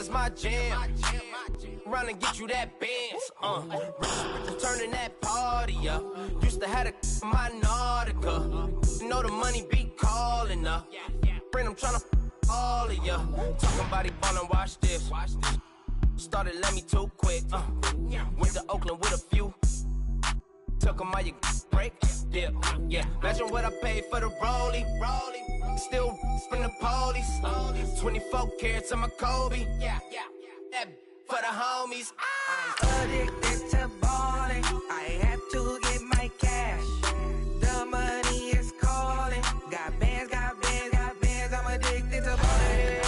is my jam. Run and get you that Benz. Turning that party up. Used to have a my Nautica. You know the money be calling up. Friend, I'm tryna all of ya. Talking about it ballin', watch this. Started let me too quick. Went to Oakland with a few. Took 'em all your break. Yeah. Imagine what I paid for the rollie. Still from the police. 24 carats on my Kobe. That for the homies. I'm addicted to balling. I have to get my cash. The money is calling. Got bands, got bands, got bands. I'm addicted to balling.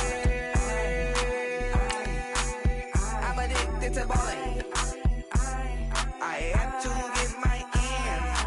I'm addicted to balling. I have to get my ends.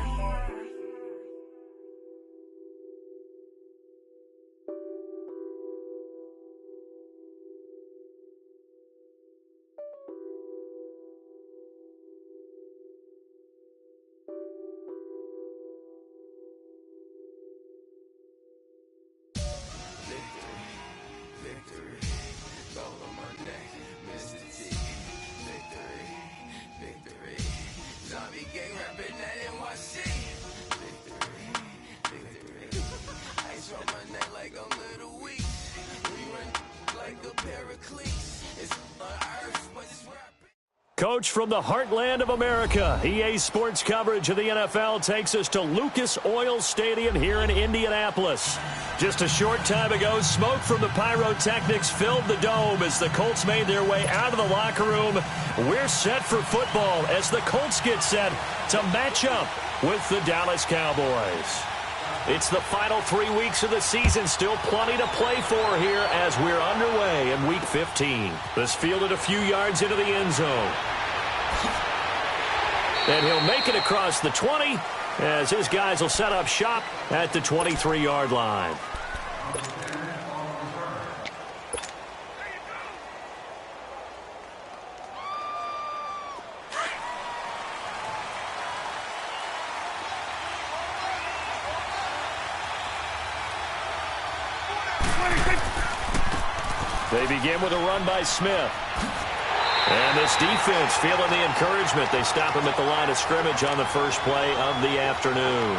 Coach from the heartland of America. EA Sports coverage of the NFL takes us to Lucas Oil Stadium here in Indianapolis. Just a short time ago, smoke from the pyrotechnics filled the dome as the Colts made their way out of the locker room. We're set for football as the Colts get set to match up with the Dallas Cowboys. It's the final 3 weeks of the season. Still plenty to play for here as we're underway in Week 15. This fielded a few yards into the end zone. And he'll make it across the 20 as his guys will set up shop at the 23-yard line. They begin with a run by Smith. And this defense feeling the encouragement. They stop him at the line of scrimmage on the first play of the afternoon.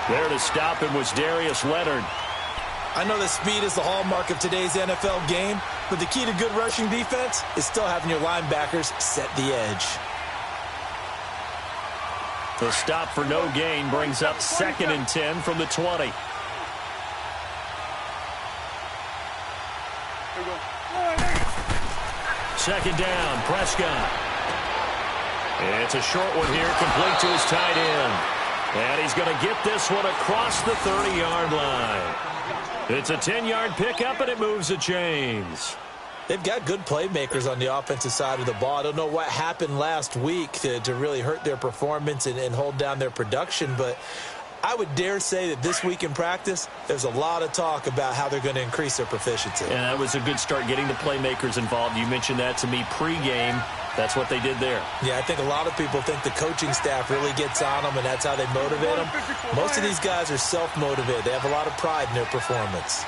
There to stop him was Darius Leonard. I know that speed is the hallmark of today's NFL game, but the key to good rushing defense is still having your linebackers set the edge. The stop for no gain brings up 2nd and 10 from the 20. Second down, Prescott. It's a short one here, complete to his tight end. And he's going to get this one across the 30-yard line. It's a 10-yard pickup, and it moves the chains. They've got good playmakers on the offensive side of the ball. I don't know what happened last week to really hurt their performance and hold down their production, but I would dare say that this week in practice, there's a lot of talk about how they're going to increase their proficiency. And that was a good start, getting the playmakers involved. You mentioned that to me pregame. That's what they did there. Yeah, I think a lot of people think the coaching staff really gets on them, and that's how they motivate them. Most of these guys are self-motivated. They have a lot of pride in their performance.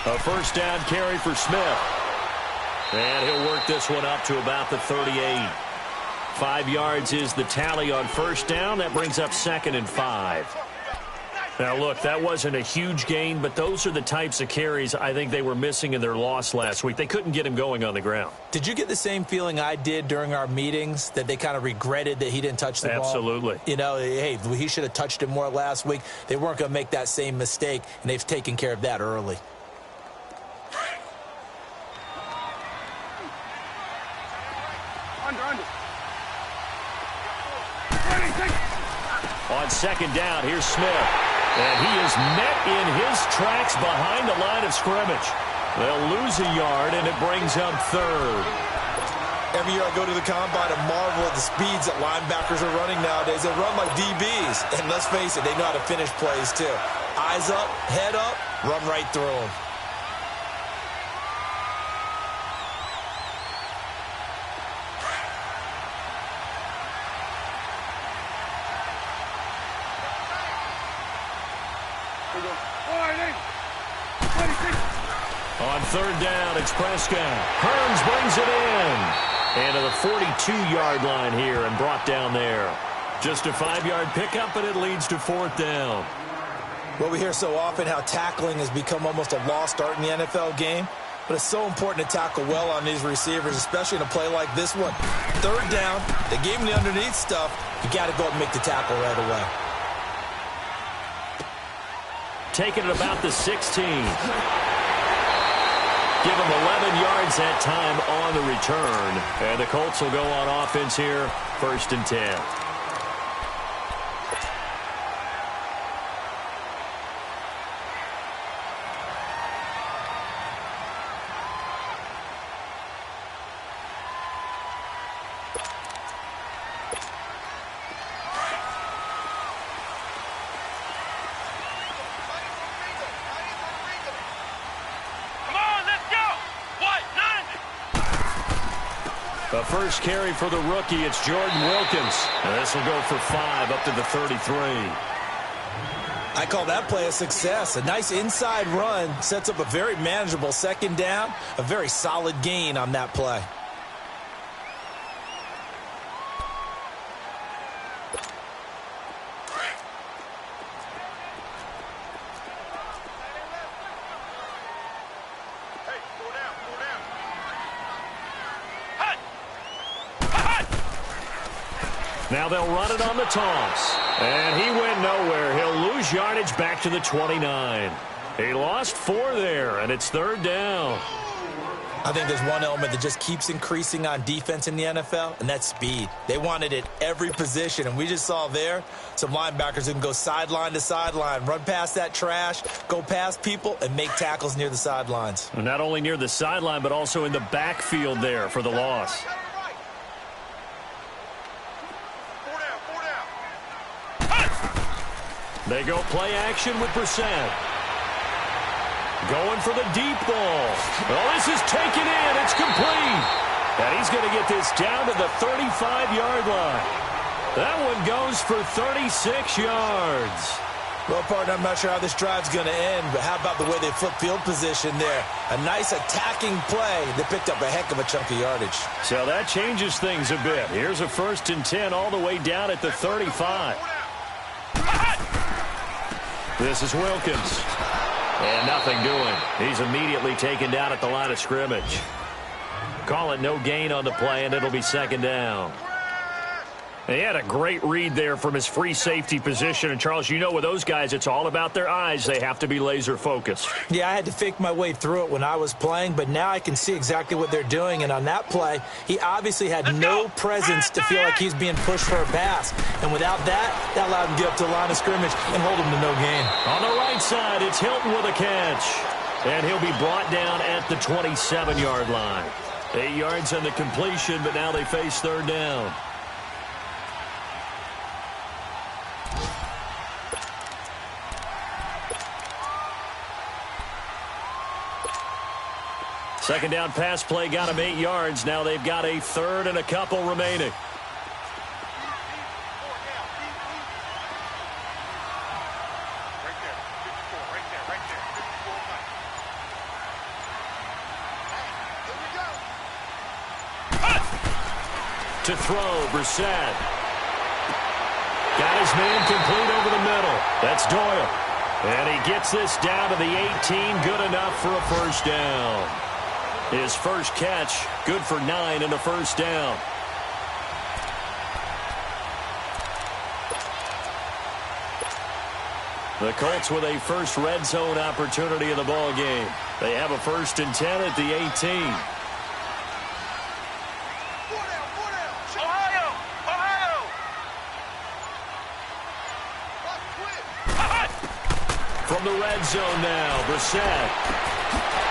A first down carry for Smith. And he'll work this one up to about the 38. 5 yards is the tally on first down. That brings up 2nd and 5. Now, look, that wasn't a huge gain, but those are the types of carries I think they were missing in their loss last week. They couldn't get him going on the ground. Did you get the same feeling I did during our meetings, that they kind of regretted that he didn't touch the ball? Absolutely. You know, hey, he should have touched it more last week. They weren't going to make that same mistake, and they've taken care of that early. On second down, here's Smith. And he is met in his tracks behind the line of scrimmage. They'll lose a yard, and it brings up 3rd. Every year I go to the combine and marvel at the speeds that linebackers are running nowadays. They run like DBs. And let's face it, they know how to finish plays too. Eyes up, head up, run right through them. On third down, it's Prescott. Hearns brings it in. And to the 42-yard line here and brought down there. Just a 5-yard pickup, and it leads to fourth down. Well, we hear so often how tackling has become almost a lost art in the NFL game. But it's so important to tackle well on these receivers, especially in a play like this one. Third down, they gave him the underneath stuff. You got to go and make the tackle right away. Taking it about the 16. Give him 11 yards that time on the return. And the Colts will go on offense here, 1st and 10. The first carry for the rookie, it's Jordan Wilkins. And this will go for 5 up to the 33. I call that play a success. A nice inside run sets up a very manageable second down. A very solid gain on that play. Now they'll run it on the toss. And he went nowhere. He'll lose yardage back to the 29. He lost 4 there, and it's third down. I think there's one element that just keeps increasing on defense in the NFL, and that's speed. They want it at every position, and we just saw there some linebackers who can go sideline to sideline, run past that trash, go past people, and make tackles near the sidelines. And not only near the sideline, but also in the backfield there for the loss. They go play action with Brissett. Going for the deep ball. Well, this is taken in. It's complete. And he's going to get this down to the 35-yard line. That one goes for 36 yards. Well, partner, I'm not sure how this drive's going to end, but how about the way they flip field position there? A nice attacking play that picked up a heck of a chunk of yardage. So that changes things a bit. Here's a 1st and 10 all the way down at the 35. This is Wilkins. And nothing doing. He's immediately taken down at the line of scrimmage. Call it no gain on the play, and it'll be second down. And he had a great read there from his free safety position. And, Charles, you know with those guys, it's all about their eyes. They have to be laser focused. Yeah, I had to fake my way through it when I was playing, but now I can see exactly what they're doing. And on that play, he obviously had no presence to feel like he's being pushed for a pass. And without that allowed him to get up to the line of scrimmage and hold him to no gain. On the right side, it's Hilton with a catch. And he'll be brought down at the 27-yard line. 8 yards on the completion, but now they face third down. Second down pass play got him 8 yards. Now they've got a third and a couple remaining. To throw, Brissett. Got his man complete over the middle. That's Doyle. And he gets this down to the 18. Good enough for a first down. His first catch, good for 9 and a first down. The Colts with a first red zone opportunity in the ball game. They have a 1st and 10 at the 18. From the red zone now, Brissett.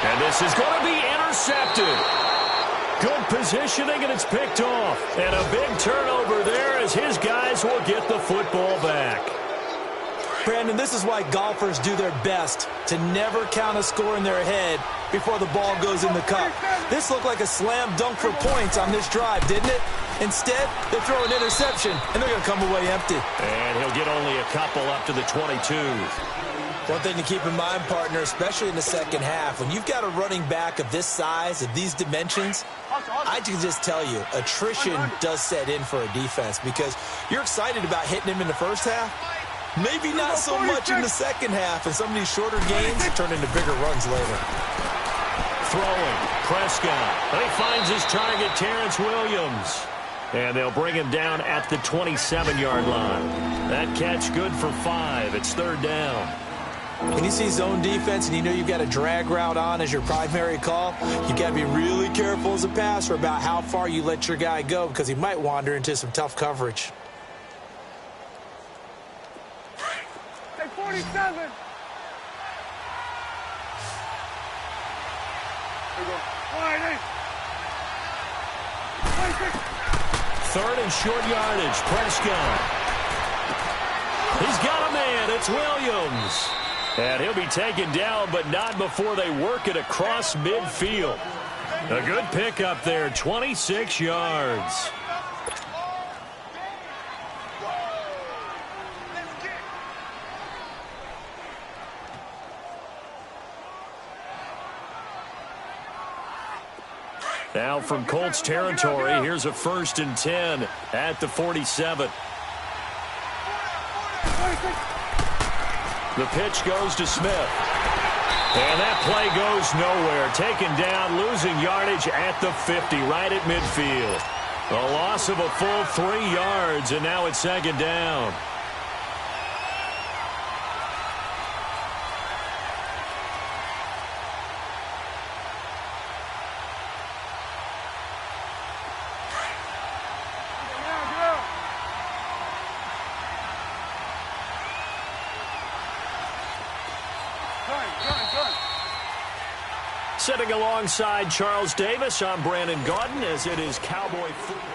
And this is going to be intercepted. Good positioning, and it's picked off. And a big turnover there as his guys will get the football back. Brandon, this is why golfers do their best to never count a score in their head before the ball goes in the cup. This looked like a slam dunk for points on this drive, didn't it? Instead, they throw an interception, and they're going to come away empty. And he'll get only a couple up to the 22. One thing to keep in mind, partner, especially in the second half, when you've got a running back of this size, of these dimensions, I can just tell you, attrition does set in for a defense because you're excited about hitting him in the first half. Maybe not so much in the second half, and some of these shorter gains turn into bigger runs later. Throwing, Prescott. He finds his target, Terrence Williams. And they'll bring him down at the 27-yard line. That catch good for 5. It's third down. When you see zone defense and you know you've got a drag route on as your primary call, you've got to be really careful as a passer about how far you let your guy go because he might wander into some tough coverage. Hey, 47. Here we go. 26. Third and short yardage, Prescott. He's got a man. It's Williams. And he'll be taken down, but not before they work it across midfield. A good pickup there, 26 yards. Now from Colts territory, here's a 1st and 10 at the 47. The pitch goes to Smith. And that play goes nowhere. Taken down, losing yardage at the 50, right at midfield. A loss of a full 3 yards, and now it's second down. Sitting alongside Charles Davis, I'm Brandon Gaudin as it is Cowboy football.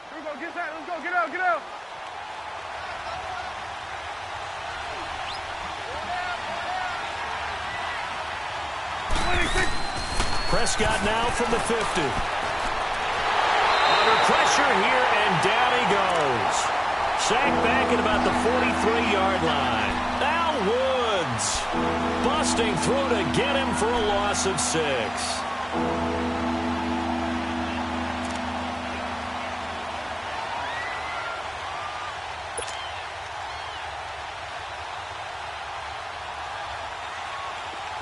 Here we go, get that, let's go, get out, get out. Prescott now from the 50. Under pressure here, and down he goes. Sacked back at about the 43-yard line. Now Woods busting through to get him for a loss of 6.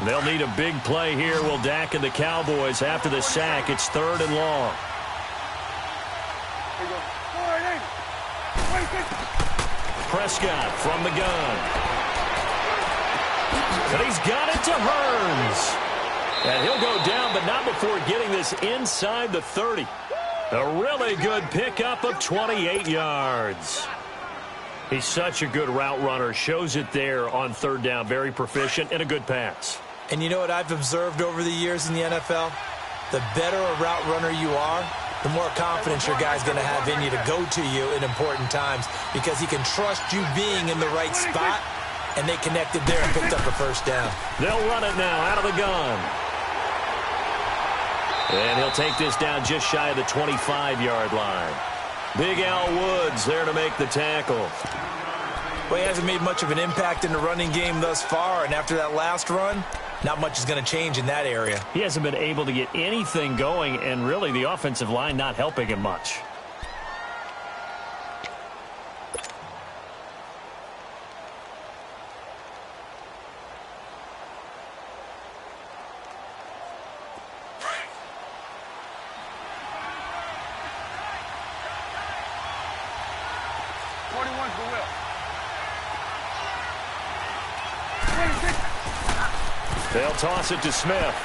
They'll need a big play here. Will Dak and the Cowboys after the sack. It's 3rd and long. Prescott from the gun. And he's got it to Hearns. And he'll go down, but not before getting this inside the 30. A really good pickup of 28 yards. He's such a good route runner. Shows it there on 3rd down. Very proficient and a good pass. And you know what I've observed over the years in the NFL? The better a route runner you are, the more confidence your guy's going to have in you to go to you in important times because he can trust you being in the right spot, and they connected there and picked up a 1st down. They'll run it now out of the gun. And he'll take this down just shy of the 25-yard line. Big Al Woods there to make the tackle. Well, he hasn't made much of an impact in the running game thus far, and after that last run, not much is going to change in that area. He hasn't been able to get anything going, and really the offensive line not helping him much. They'll toss it to Smith.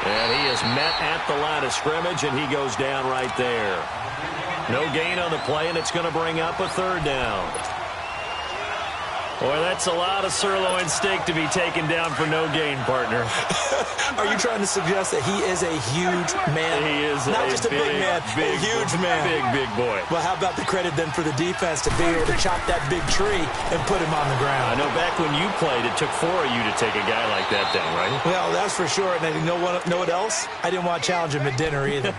And he is met at the line of scrimmage, and he goes down right there. No gain on the play, and it's going to bring up a 3rd down. Boy, that's a lot of sirloin steak to be taken down for no gain, partner. Are you trying to suggest that he is a huge man? He is not just a big man, a huge man. Big boy. Well, how about the credit then for the defense to be able to chop that big tree and put him on the ground? I know back when you played, it took 4 of you to take a guy like that down, right? Well, that's for sure. And you know what else? I didn't want to challenge him at dinner either.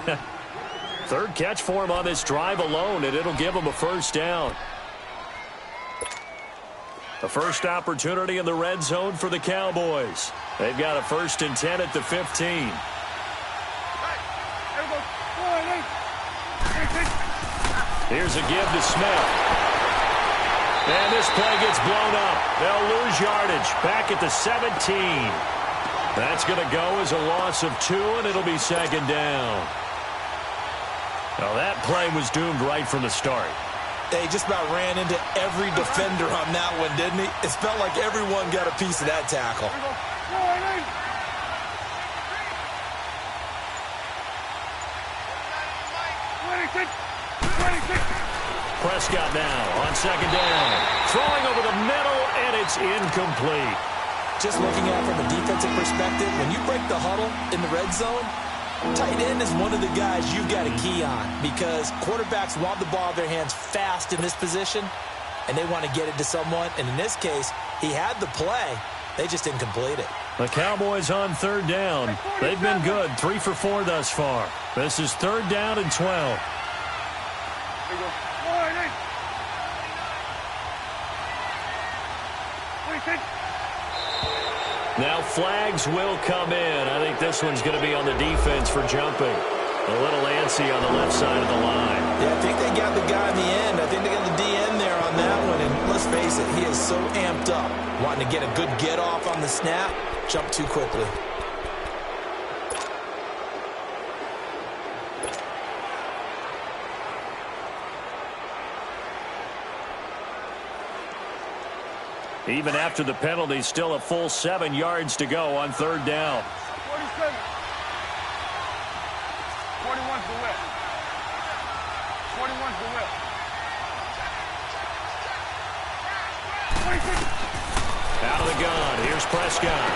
Third catch for him on this drive alone, and it'll give him a first down. The first opportunity in the red zone for the Cowboys. They've got a 1st and 10 at the 15. Here's a give to Smith. And this play gets blown up. They'll lose yardage back at the 17. That's going to go as a loss of 2, and it'll be 2nd down. Now that play was doomed right from the start. They just about ran into every defender on that one, didn't he? It felt like everyone got a piece of that tackle. Prescott now on 2nd down. Throwing over the middle, and it's incomplete. Just looking at it from a defensive perspective, when you break the huddle in the red zone, tight end is one of the guys you've got to key on because quarterbacks want the ball in their hands fast in this position, and they want to get it to someone. And in this case, he had the play. They just didn't complete it. The Cowboys on 3rd down. They've been good, 3 for 4 thus far. This is 3rd down and 12. Now flags will come in. I think this one's going to be on the defense for jumping. A little antsy on the left side of the line. Yeah, I think they got the guy in the end. I think they got the DN there on that one. And let's face it, he is so amped up. Wanting to get a good get off on the snap. Jump too quickly. Even after the penalty, still a full 7 yards to go on 3rd down. 47. 41's the whip. 41's the whip. 26. Out of the gun. Here's Prescott.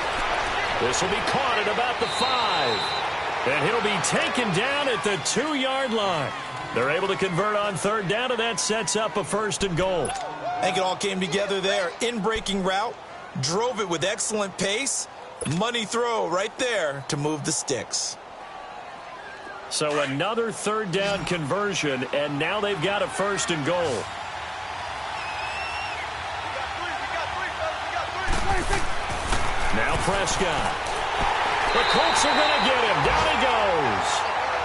This will be caught at about the 5. And he'll be taken down at the 2-yard line. They're able to convert on 3rd down, and that sets up a 1st and goal. I think it all came together there. In-breaking route, drove it with excellent pace. Money throw right there to move the sticks. So another 3rd down conversion, and now they've got a 1st and goal. Now Prescott. The Colts are going to get him. Down he goes.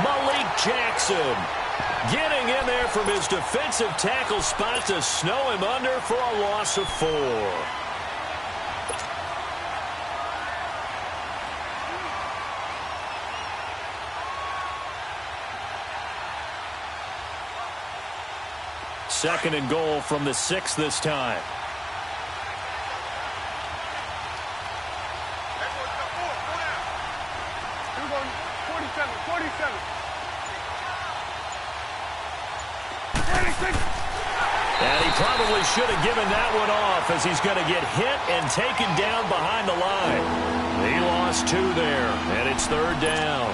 Malik Jackson getting in there from his defensive tackle spot to snow him under for a loss of 4. Second and goal from the 6 this time. We're going 47, 47. 26. And he probably should have given that one off as he's going to get hit and taken down behind the line. He lost 2 there, and it's 3rd down.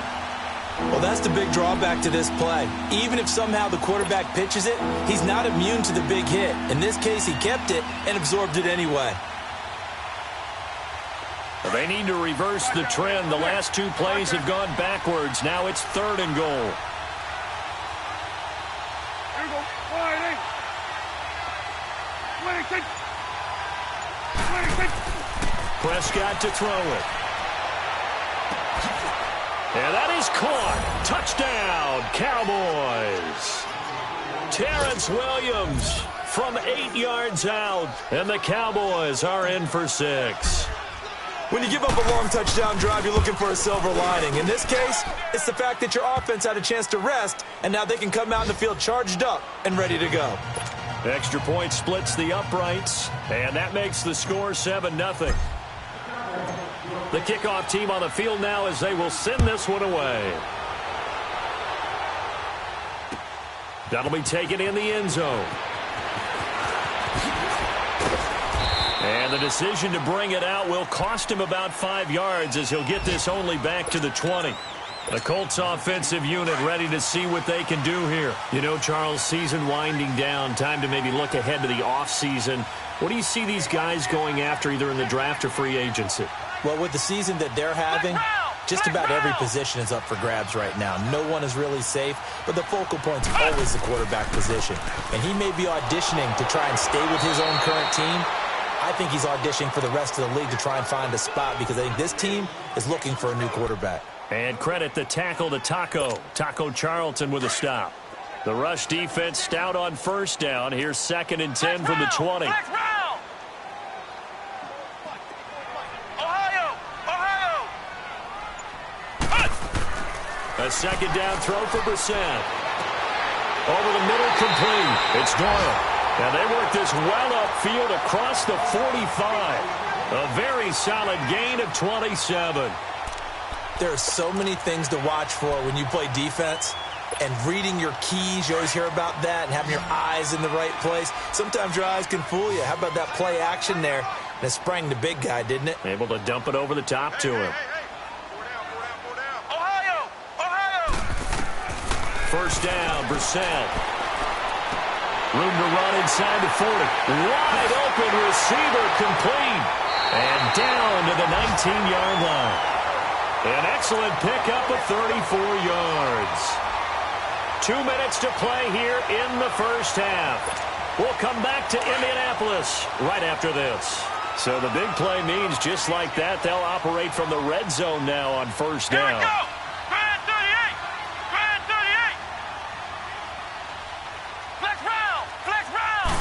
Well, that's the big drawback to this play. Even if somehow the quarterback pitches it, he's not immune to the big hit. In this case, he kept it and absorbed it anyway. They need to reverse the trend. The last 2 plays have gone backwards. Now it's 3rd and goal. Here we go. 26. 26. Prescott to throw it. And that is caught. Touchdown, Cowboys. Terrence Williams from 8 yards out. And the Cowboys are in for 6. When you give up a long touchdown drive, you're looking for a silver lining. In this case, it's the fact that your offense had a chance to rest, and now they can come out in the field charged up and ready to go. Extra point splits the uprights, and that makes the score 7-0. The kickoff team on the field now as they will send this one away. That'll be taken in the end zone. And the decision to bring it out will cost him about 5 yards as he'll get this only back to the 20. The Colts offensive unit ready to see what they can do here. You know, Charles, season winding down, time to maybe look ahead to the offseason. What do you see these guys going after either in the draft or free agency? Well, with the season that they're having, just about every position is up for grabs right now. No one is really safe, but the focal point's always the quarterback position. And he may be auditioning to try and stay with his own current team. I think he's auditioning for the rest of the league to try and find a spot because I think this team is looking for a new quarterback. And credit the tackle to Taco Charlton with a stop. The rush defense stout on first down. Here's 2nd and 10 from the 20. A 2nd down throw for Brissett. Over the middle, complete. It's Doyle. And they work this well upfield across the 45. A very solid gain of 27. There are so many things to watch for when you play defense. And reading your keys, you always hear about that, and having your eyes in the right place. Sometimes your eyes can fool you. How about that play action there? And it sprang the big guy, didn't it? Able to dump it over the top to him. First down, Brissett. Room to run inside the 40. Wide open receiver, complete. And down to the 19-yard line. An excellent pickup of 34 yards. 2 minutes to play here in the first half. We'll come back to Indianapolis right after this. So the big play means just like that, they'll operate from the red zone now on first down. Here we go. Grand 38. Grand 38. Flex round. Flex round.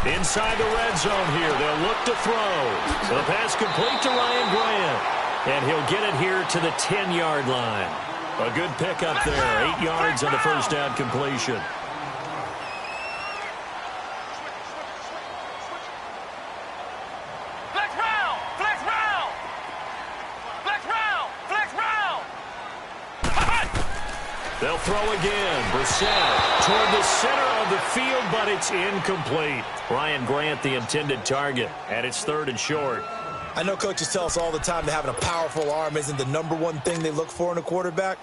Inside the red zone here, they'll look to throw. The pass complete to Ryan Grant. And he'll get it here to the 10-yard line. A good pickup there. 8 yards on the first down completion. Flex round. Flex round. Flex round. Flex round. They'll throw again. Brissett toward the center of the field, but it's incomplete. Ryan Grant, the intended target, and it's 3rd and short. I know coaches tell us all the time that having a powerful arm isn't the #1 thing they look for in a quarterback.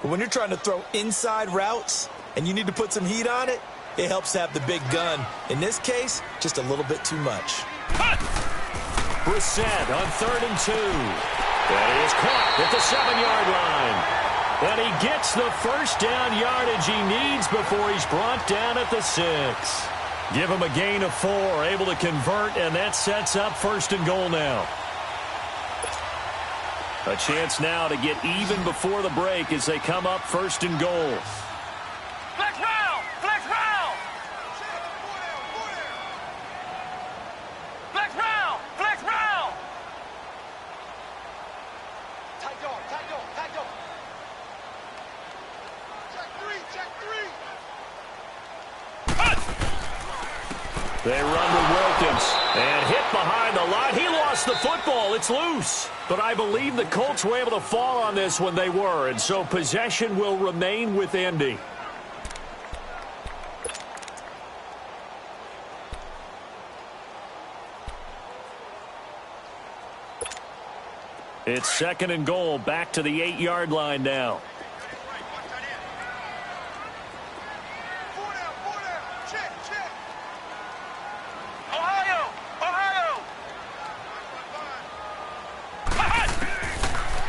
But when you're trying to throw inside routes and you need to put some heat on it, it helps to have the big gun. In this case, just a little bit too much. Brissett on 3rd and 2. That is caught at the 7-yard line. And he gets the first down yardage he needs before he's brought down at the 6. Give him a gain of 4, able to convert, and that sets up 1st and goal now. A chance now to get even before the break as they come up 1st and goal. Flex round. Flex round. Flex round. Flex round. Tight dog. Tight dog. Tight dog. Check 3. Check 3. They run to Wilkins and hit behind the line. He lost the football. It's loose. But I believe the Colts were able to fall on this when they were, and so possession will remain with Indy. It's 2nd and goal, back to the 8-yard line now.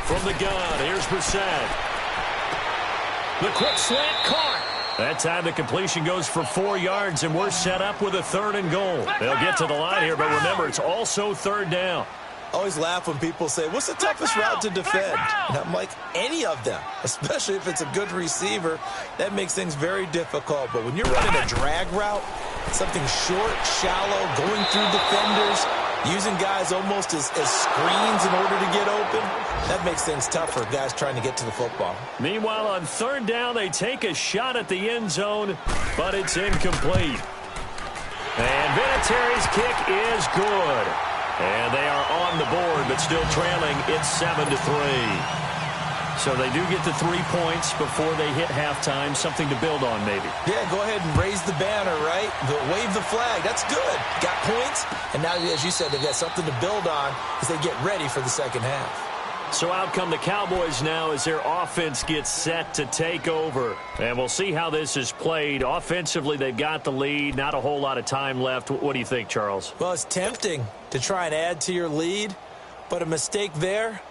From the gun, here's Brissett. The quick slant caught. That time the completion goes for 4 yards, and we're set up with a 3rd and goal. They'll get to the line here, but remember, it's also 3rd down. I always laugh when people say, what's the toughest route to defend? And I'm like, any of them, especially if it's a good receiver. That makes things very difficult. But when you're running a drag route, something short, shallow, going through defenders, using guys almost as screens in order to get open, that makes things tough for guys trying to get to the football. Meanwhile, on 3rd down, they take a shot at the end zone, but it's incomplete. And Vinatieri's kick is good. And they are on the board, but still trailing. It's 7-3. So they do get the 3 points before they hit halftime, something to build on maybe. Yeah, go ahead and raise the banner, right? Wave the flag. That's good. Got points, and now, as you said, they've got something to build on as they get ready for the second half. So out come the Cowboys now as their offense gets set to take over. And we'll see how this is played. Offensively, they've got the lead. Not a whole lot of time left. What do you think, Charles? Well, it's tempting to try and add to your lead, but a mistake there,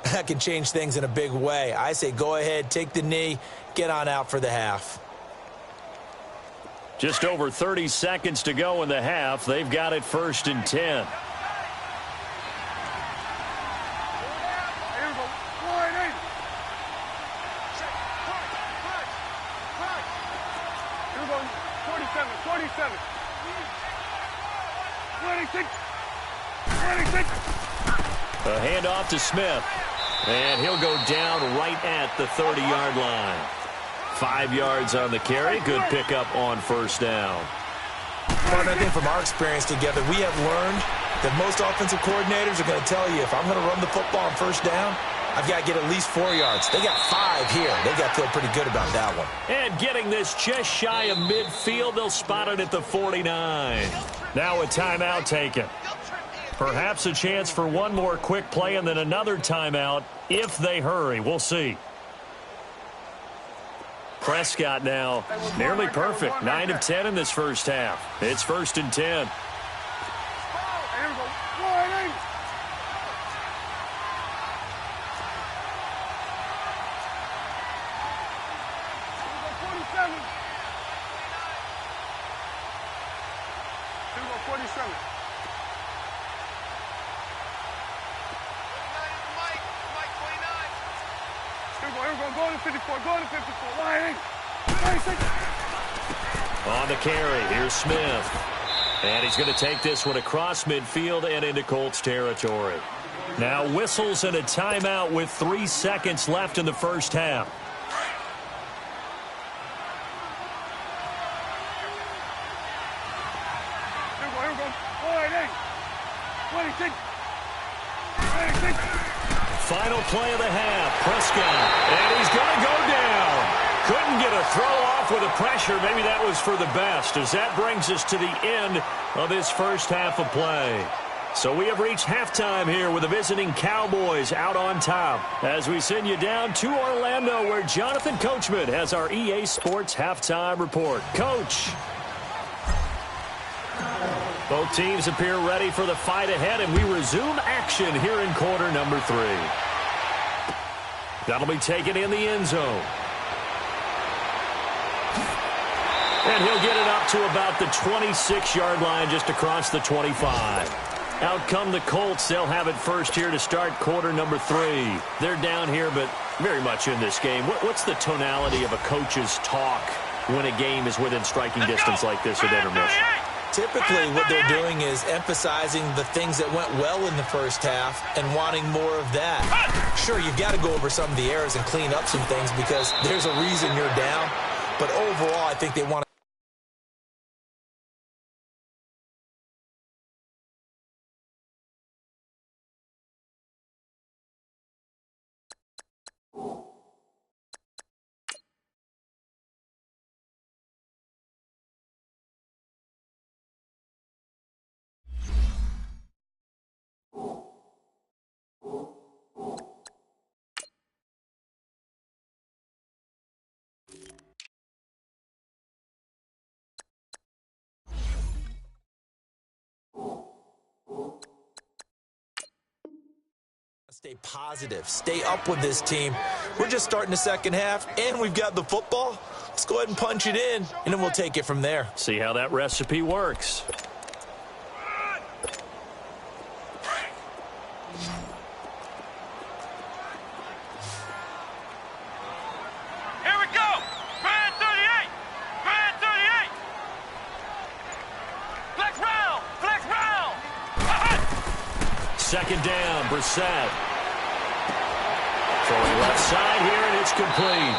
that can change things in a big way. I say go ahead, take the knee, get on out for the half. Just over 30 seconds to go in the half. They've got it 1st and 10. A handoff to Smith. And he'll go down right at the 30-yard line. 5 yards on the carry. Good pickup on 1st down. Partner, I think from our experience together, we have learned that most offensive coordinators are going to tell you, if I'm going to run the football on 1st down, I've got to get at least 4 yards. They got 5 here. They got to feel pretty good about that one. And getting this just shy of midfield, they'll spot it at the 49. Now a timeout taken. Perhaps a chance for one more quick play and then another timeout if they hurry. We'll see. Prescott now nearly perfect. 9 of 10 in this first half. It's 1st and 10. On the carry, here's Smith. And he's going to take this one across midfield and into Colts territory. Now whistles and a timeout with 3 seconds left in the first half. Final play of the half. Prescott. And he's going to go down. Couldn't get a throw off with the pressure. Maybe that was for the best, as that brings us to the end of this first half of play. So we have reached halftime here with the visiting Cowboys out on top, as we send you down to Orlando, where Jonathan Coachman has our EA Sports halftime report. Coach. Both teams appear ready for the fight ahead, and we resume action here in quarter number 3. That'll be taken in the end zone. And he'll get it up to about the 26-yard line, just across the 25. Out come the Colts. They'll have it first here to start quarter number 3. They're down here, but very much in this game. What's the tonality of a coach's talk when a game is within striking distance like this at intermission? Typically, what they're doing is emphasizing the things that went well in the first half and wanting more of that. Sure, you've got to go over some of the errors and clean up some things because there's a reason you're down. But overall, I think they want to. Stay positive. Stay up with this team. We're just starting the second half, and we've got the football. Let's go ahead and punch it in, and then we'll take it from there. See how that recipe works. Here we go. Brand 38. Brand 38. Flex round. Flex round. Second down, Brissett. Throwing left side here, and it's complete.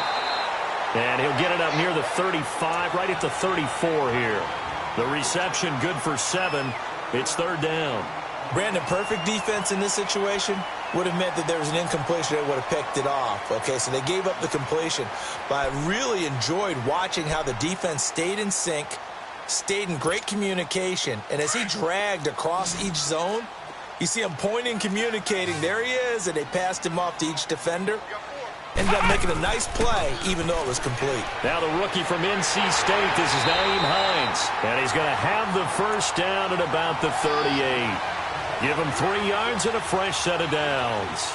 And he'll get it up near the 35, right at the 34 here. The reception good for 7. It's third down. Brandon, perfect defense in this situation. would have meant that there was an incompletion that would have picked it off. Okay, so they gave up the completion. But I really enjoyed watching how the defense stayed in sync, stayed in great communication, and as he dragged across each zone, you see him pointing, communicating. There he is, and they passed him off to each defender. Ended up making a nice play, even though it was complete. Now the rookie from NC State, this is Nyheim Hines. And he's going to have the first down at about the 38. Give him 3 yards and a fresh set of downs.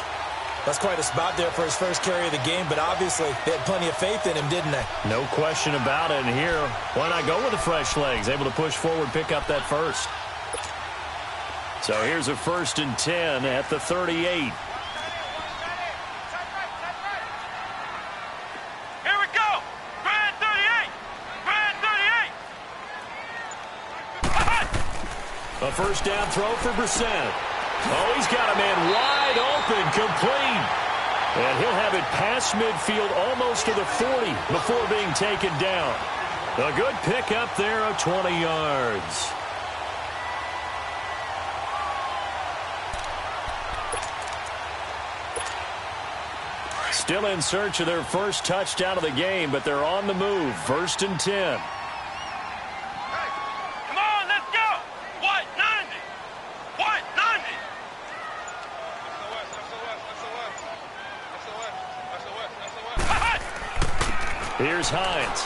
That's quite a spot there for his first carry of the game, but obviously they had plenty of faith in him, didn't they? No question about it. And here, why not go with the fresh legs? Able to push forward, pick up that first. So here's a 1st and 10 at the 38. A first down throw for Brissett. Oh, he's got a man wide open, complete. And he'll have it past midfield almost to the 40 before being taken down. A good pickup there of 20 yards. Still in search of their first touchdown of the game, but they're on the move. 1st and 10. Here's Hines.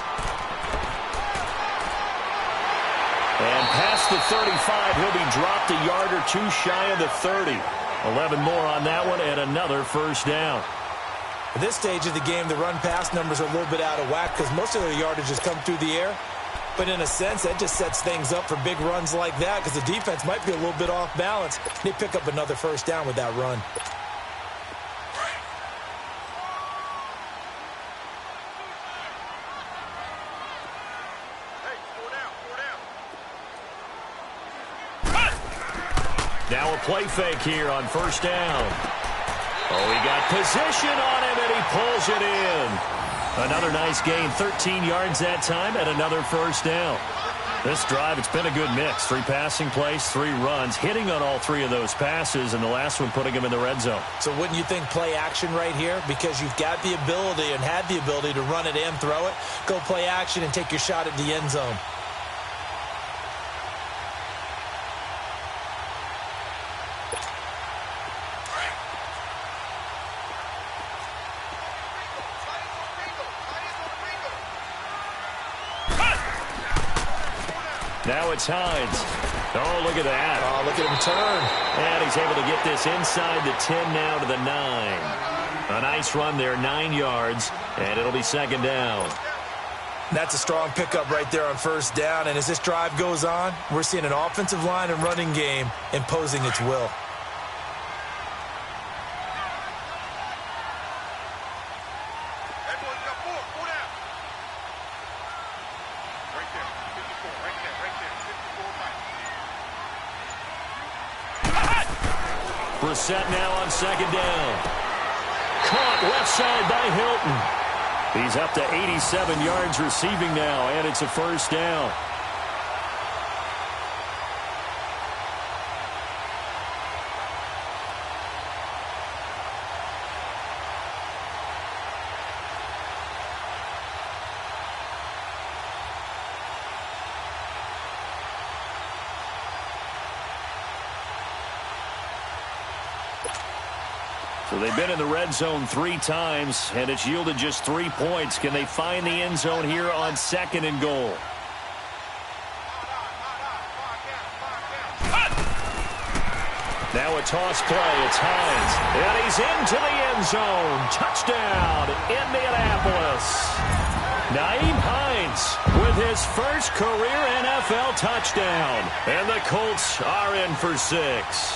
And past the 35, he'll be dropped a yard or 2 shy of the 30. 11 more on that one and another first down. At this stage of the game, the run-pass numbers are a little bit out of whack because most of their yardage has come through the air. But in a sense, that just sets things up for big runs like that because the defense might be a little bit off balance. They pick up another first down with that run. Now a play fake here on first down. Oh, he got position on him, and he pulls it in. Another nice gain, 13 yards that time, and another first down. This drive, it's been a good mix. 3 passing plays, 3 runs, hitting on all 3 of those passes, and the last one putting him in the red zone. So wouldn't you think play action right here? Because you've got the ability and had the ability to run it and throw it. Go play action and take your shot at the end zone. Now it's Hines. Oh, look at that. Oh, look at him turn. And he's able to get this inside the 10 now to the 9. A nice run there, 9 yards, and it'll be second down. That's a strong pickup right there on first down, and as this drive goes on, we're seeing an offensive line and running game imposing its will. Brissett now on second down. Caught left side by Hilton. He's up to 87 yards receiving now, and it's a first down. So they've been in the red zone 3 times, and it's yielded just 3 points. Can they find the end zone here on 2nd and goal? Now a toss play. It's Hines. And he's into the end zone. Touchdown, Indianapolis. Nyheim Hines with his first career NFL touchdown. And the Colts are in for 6.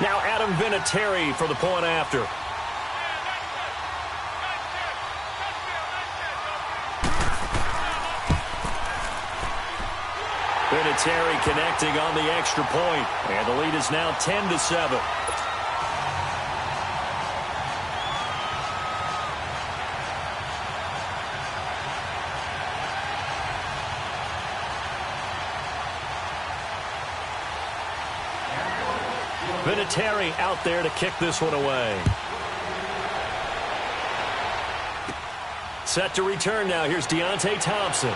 Now Adam Vinatieri for the point after. Vinatieri connecting on the extra point, and the lead is now 10-7. Vinatieri out there to kick this one away. Set to return now. Here's Deontay Thompson.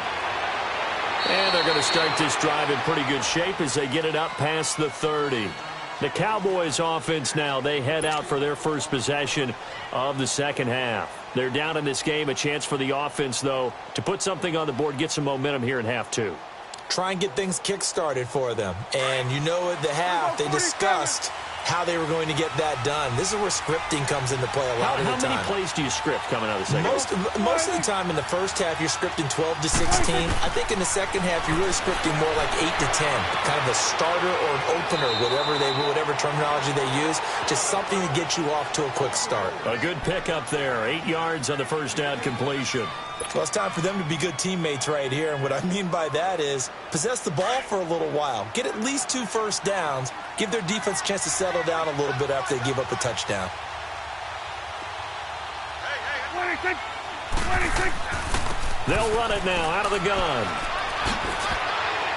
And they're going to start this drive in pretty good shape as they get it up past the 30. The Cowboys offense now, they head out for their first possession of the second half. They're down in this game. A chance for the offense, though, to put something on the board, get some momentum here in half two. Try and get things kick-started for them. And you know at the half, they discussed how they were going to get that done. This is where scripting comes into play a lot of the time. How many plays do you script coming out of the second half? Most of the time in the first half, you're scripting 12 to 16. I think in the second half, you're really scripting more like 8 to 10. Kind of a starter or an opener, whatever terminology they use. Just something to get you off to a quick start. A good pickup there. 8 yards on the first down completion. Well, it's time for them to be good teammates right here. And what I mean by that is possess the ball for a little while. Get at least 2 first downs. Give their defense a chance to settle down a little bit after they give up a touchdown. 26. 26. They'll run it now out of the gun.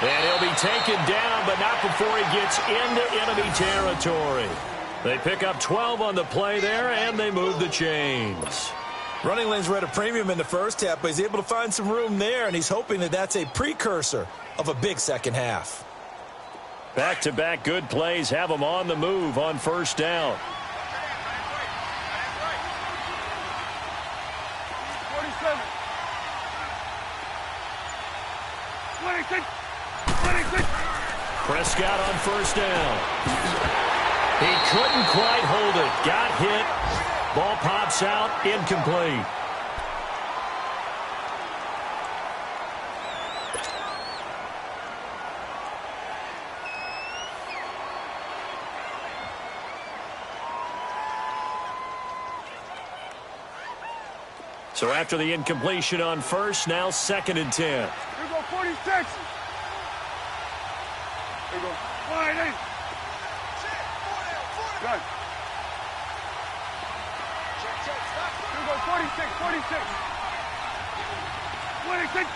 And he'll be taken down, but not before he gets into enemy territory. They pick up 12 on the play there, and they move the chains. Running lanes were at a premium in the first half, but he's able to find some room there, and he's hoping that that's a precursor of a big second half. Back-to-back good plays have them on the move on first down. 47. 26. 26. Prescott on first down. He couldn't quite hold it. Got hit. Ball pops out, incomplete. So after the incompletion on first, now 2nd and 10. Here go 46. Here go 48. Good. Here go 46. 46. 26. 26.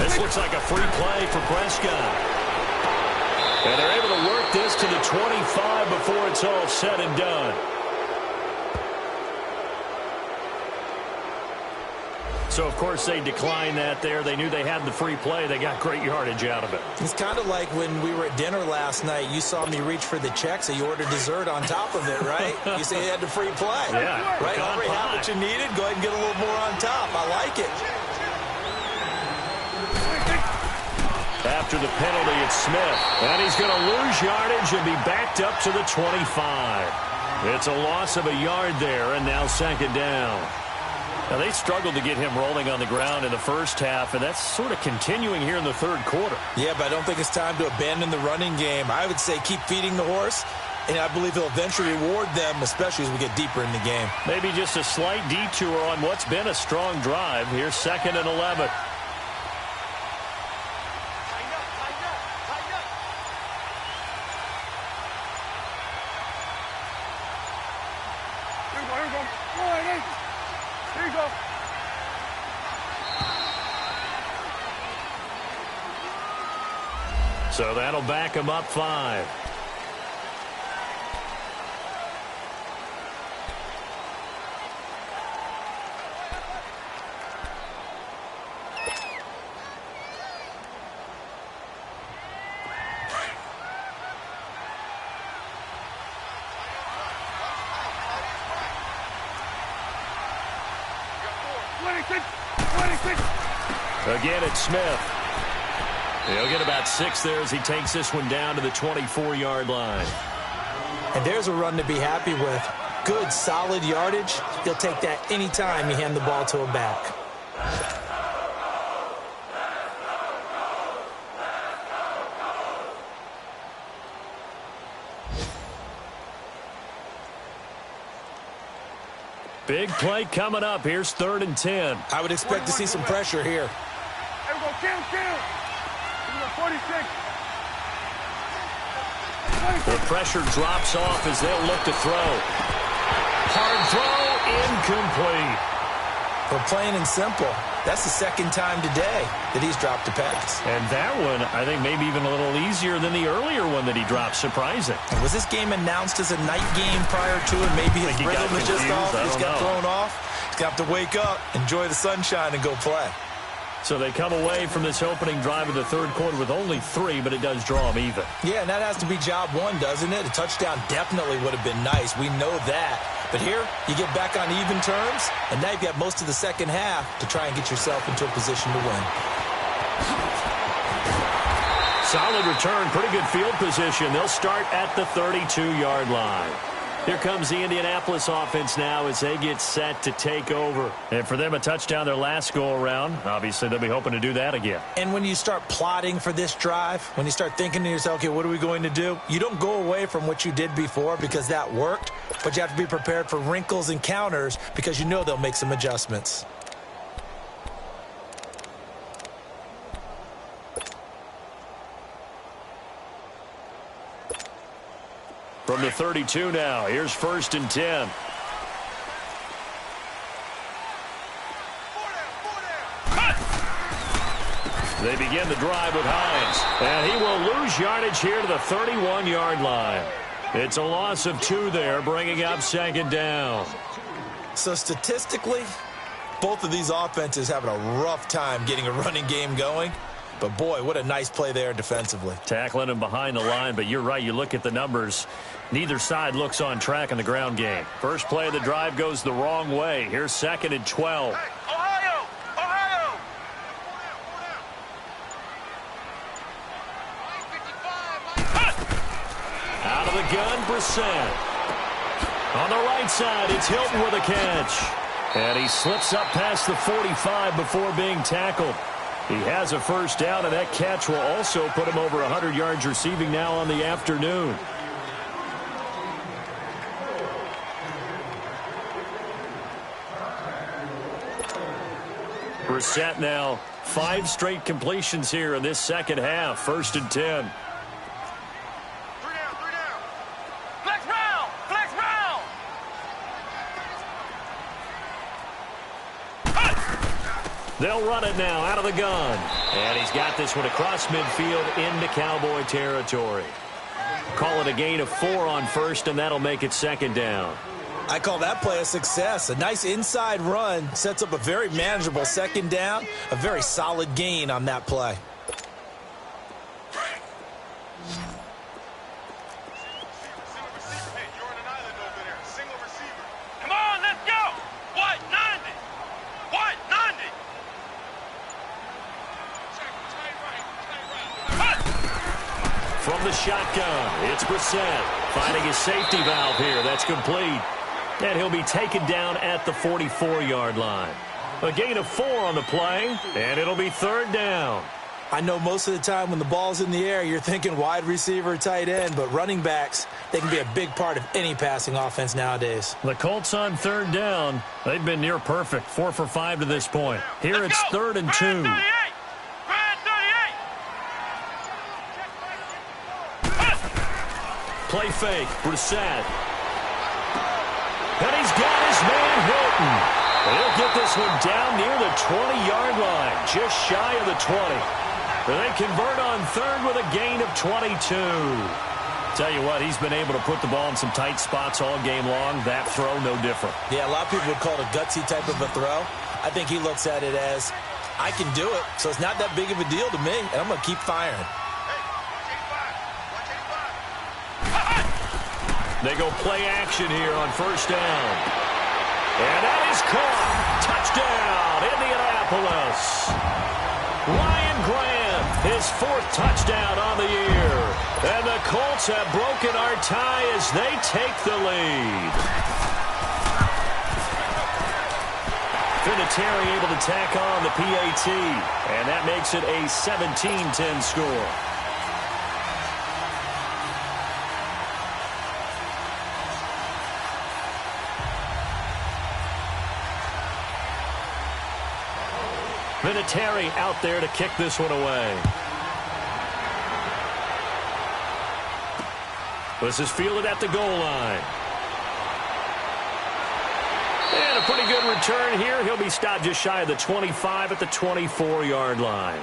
This looks like a free play for Prescott. And they're able to work this to the 25 before it's all said and done. So, of course, they declined that there. They knew they had the free play. They got great yardage out of it. It's kind of like when we were at dinner last night. You saw me reach for the check, so you ordered dessert on top of it, right? You say you had the free play. Yeah. Right? Already have what you needed. Go ahead and get a little more on top. I like it. After the penalty, it's Smith. And he's going to lose yardage and be backed up to the 25. It's a loss of a yard there, and now 2nd down. Now, they struggled to get him rolling on the ground in the first half, and that's sort of continuing here in the third quarter. Yeah, but I don't think it's time to abandon the running game. I would say keep feeding the horse, and I believe he'll eventually reward them, especially as we get deeper in the game. Maybe just a slight detour on what's been a strong drive. Here's 2nd and 11. So that'll back him up 5. Again, it's Smith. He'll get about 6 there as he takes this one down to the 24-yard line. And there's a run to be happy with. Good, solid yardage. He'll take that anytime you hand the ball to a back. Big play coming up. Here's 3rd and 10. I would expect to see some pressure here. Here we go, kill. Here we go, 46. The pressure drops off as they'll look to throw. Hard throw, incomplete. Well, plain and simple, that's the second time today that he's dropped a pass. And that one, I think, maybe even a little easier than the earlier one that he dropped. Surprising. And was this game announced as a night game prior to it? Maybe his rhythm was just off. He just got thrown off. He's got to wake up, enjoy the sunshine, and go play. So they come away from this opening drive of the third quarter with only 3, but it does draw them even. Yeah, and that has to be job one, doesn't it? A touchdown definitely would have been nice. We know that. But here, you get back on even terms, and now you've got most of the second half to try and get yourself into a position to win. Solid return, pretty good field position. They'll start at the 32-yard line. Here comes the Indianapolis offense now as they get set to take over. And for them, a touchdown their last go-around. Obviously, they'll be hoping to do that again. And when you start plotting for this drive, when you start thinking to yourself, okay, what are we going to do? You don't go away from what you did before because that worked, but you have to be prepared for wrinkles and counters because you know they'll make some adjustments. From the 32 now, here's 1st and 10. They begin the drive with Hines, and he will lose yardage here to the 31-yard line. It's a loss of 2 there, bringing up 2nd down. So statistically, both of these offenses having a rough time getting a running game going. But, boy, what a nice play there defensively. Tackling him behind the line, but you're right. You look at the numbers. Neither side looks on track in the ground game. First play of the drive goes the wrong way. Here's 2nd and 12. Hey, Ohio! Ohio! Out of the gun, Brissett. On the right side, it's Hilton with a catch. And he slips up past the 45 before being tackled. He has a first down, and that catch will also put him over 100 yards receiving now on the afternoon. Brissett now 5 straight completions here in this second half. 1st and 10. 3 down, 3 down. Flex round! Flex round! They'll run it now out of the gun. And he's got this one across midfield into Cowboy territory. Call it a gain of 4 on 1st, and that'll make it 2nd down. I call that play a success. A nice inside run sets up a very manageable 2nd down. A very solid gain on that play. Come on, let's go! White, 90! White, 90! From the shotgun, it's Brissett finding his safety valve here. That's complete. And he'll be taken down at the 44-yard line. A gain of 4 on the play, and it'll be 3rd down. I know most of the time when the ball's in the air, you're thinking wide receiver, tight end, but running backs, they can be a big part of any passing offense nowadays. The Colts on 3rd down. They've been near perfect, 4 for 5 to this point. Here it's 3rd and 2. Play fake, Brissett. And he's got his man Hilton. He'll get this one down near the 20-yard line, just shy of the 20. They convert on 3rd with a gain of 22. Tell you what, he's been able to put the ball in some tight spots all game long. That throw, no different. Yeah, a lot of people would call it a gutsy type of a throw. I think he looks at it as, I can do it, so it's not that big of a deal to me, and I'm going to keep firing. They go play action here on 1st down. And that is caught. Touchdown, Indianapolis. Ryan Grant, his 4th touchdown on the year. And the Colts have broken our tie as they take the lead. Vinatieri able to tack on the PAT. And that makes it a 17-10 score. Vinatieri out there to kick this one away. This is fielded at the goal line. And a pretty good return here. He'll be stopped just shy of the 25 at the 24-yard line.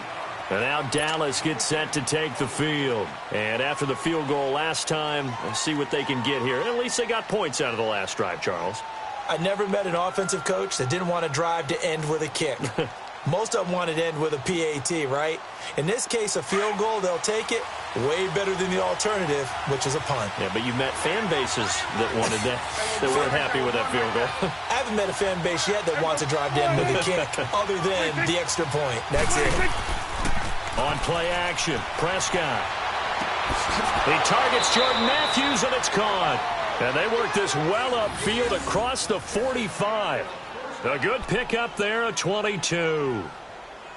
And now Dallas gets set to take the field. And after the field goal last time, let's see what they can get here. At least they got points out of the last drive, Charles. I never met an offensive coach that didn't want to drive to end with a kick. Most of them wanted to end with a PAT, right? In this case, a field goal, they'll take it way better than the alternative, which is a punt. Yeah, but you met fan bases that wanted that, that weren't happy with that field goal. I haven't met a fan base yet that wants to drive to end with a kick, other than the extra point. That's it. On play action, Prescott. He targets Jordan Matthews, and it's caught. And they work this well upfield across the 45. A good pickup there at 22.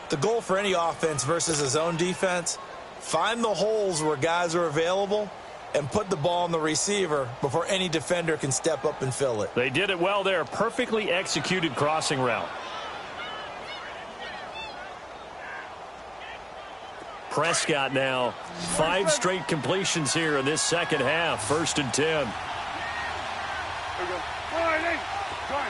The goal for any offense versus a zone defense, find the holes where guys are available and put the ball on the receiver before any defender can step up and fill it. They did it well there. Perfectly executed crossing route. Prescott now 5 straight completions here in this second half. 1st and 10. There we go. All right, hey. Gun.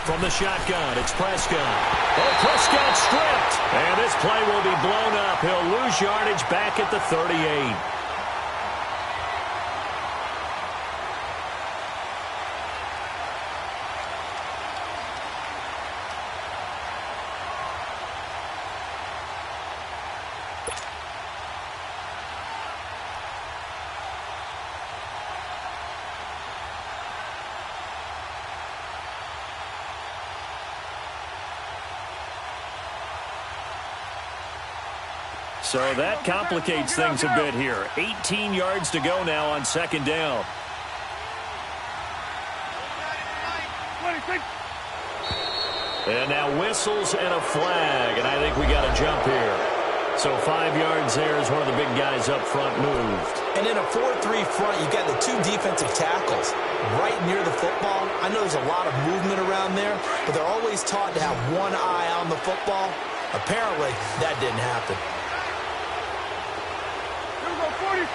From the shotgun, it's Prescott. Oh, Prescott stripped. And this play will be blown up. He'll lose yardage back at the 38. So that complicates things a bit here. 18 yards to go now on 2nd down. And now whistles and a flag, and I think we got a jump here. So 5 yards there as one of the big guys up front moved. And in a 4-3 front, you've got the 2 defensive tackles right near the football. I know there's a lot of movement around there, but they're always taught to have one eye on the football. Apparently, that didn't happen. 46.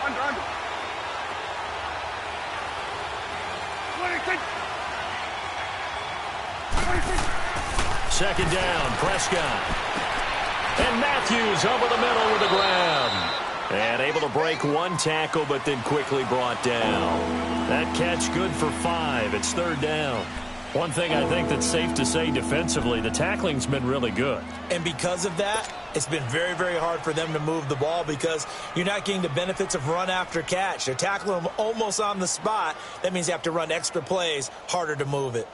Under. 26. 2nd down, Prescott. And Matthews over the middle with a grab. And able to break 1 tackle, but then quickly brought down. That catch good for 5. It's 3rd down. One thing I think that's safe to say defensively, the tackling's been really good. And because of that, it's been very, very hard for them to move the ball because you're not getting the benefits of run after catch. They're tackling them almost on the spot. That means you have to run extra plays, harder to move it.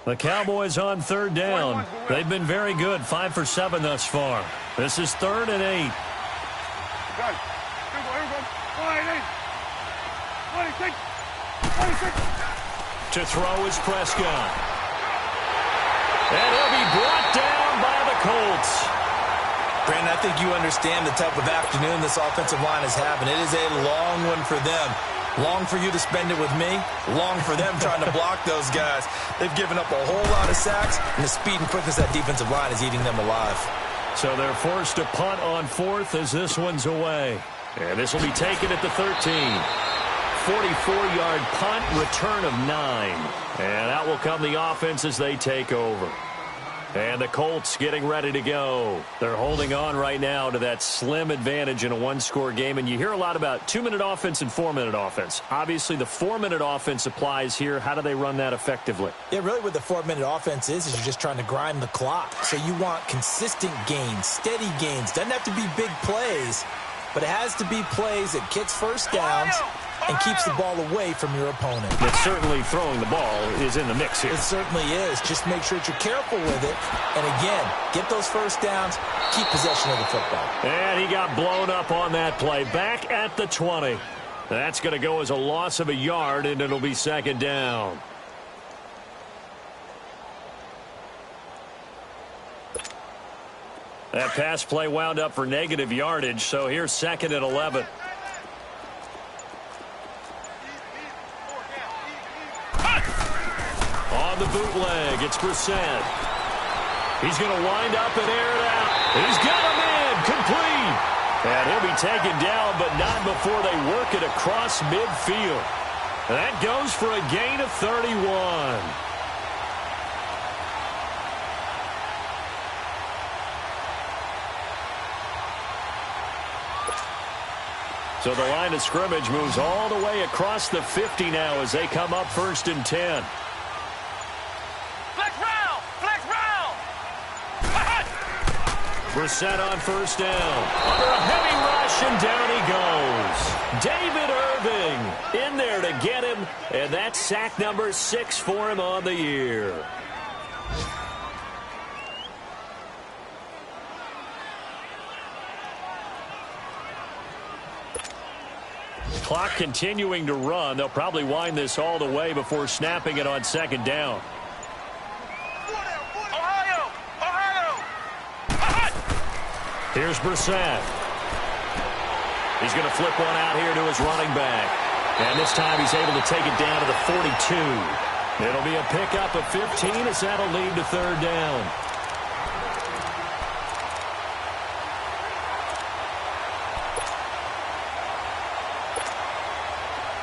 The Cowboys on 3rd down. They've been very good, 5 for 7 thus far. This is 3rd and 8. Gun. To throw is Prescott. And he'll be brought down by the Colts. Brandon, I think you understand the type of afternoon this offensive line is having. It is a long one for them. Long for you to spend it with me. Long for them trying to block those guys. They've given up a whole lot of sacks, and the speed and quickness of that defensive line is eating them alive. So they're forced to punt on 4th as this one's away. And this will be taken at the 13. 44-yard punt, return of 9. And out will come the offense as they take over. And the Colts getting ready to go. They're holding on right now to that slim advantage in a 1-score game. And you hear a lot about 2-minute offense and 4-minute offense. Obviously, the 4-minute offense applies here. How do they run that effectively? Yeah, really what the 4-minute offense is you're just trying to grind the clock. So you want consistent gains, steady gains. Doesn't have to be big plays, but it has to be plays that gets first downs and keeps the ball away from your opponent. But certainly throwing the ball is in the mix here. It certainly is. Just make sure that you're careful with it. And again, get those first downs, keep possession of the football. And he got blown up on that play. Back at the 20. That's going to go as a loss of a yard, and it'll be 2nd down. That pass play wound up for negative yardage, so here's 2nd and 11. on the bootleg. It's Brissett. He's going to wind up and air it out. He's got him in. Complete. And he'll be taken down, but not before they work it across midfield. That goes for a gain of 31. So the line of scrimmage moves all the way across the 50 now as they come up 1st and 10. Flex round! Flex round! Brissett on 1st down. Under a heavy rush, and down he goes. David Irving in there to get him, and that's sack number 6 for him on the year. Clock continuing to run. They'll probably wind this all the way before snapping it on 2nd down. Ohio! Ohio! Here's Brissett. He's going to flip one out here to his running back. And this time he's able to take it down to the 42. It'll be a pickup of 15 as that'll lead to 3rd down.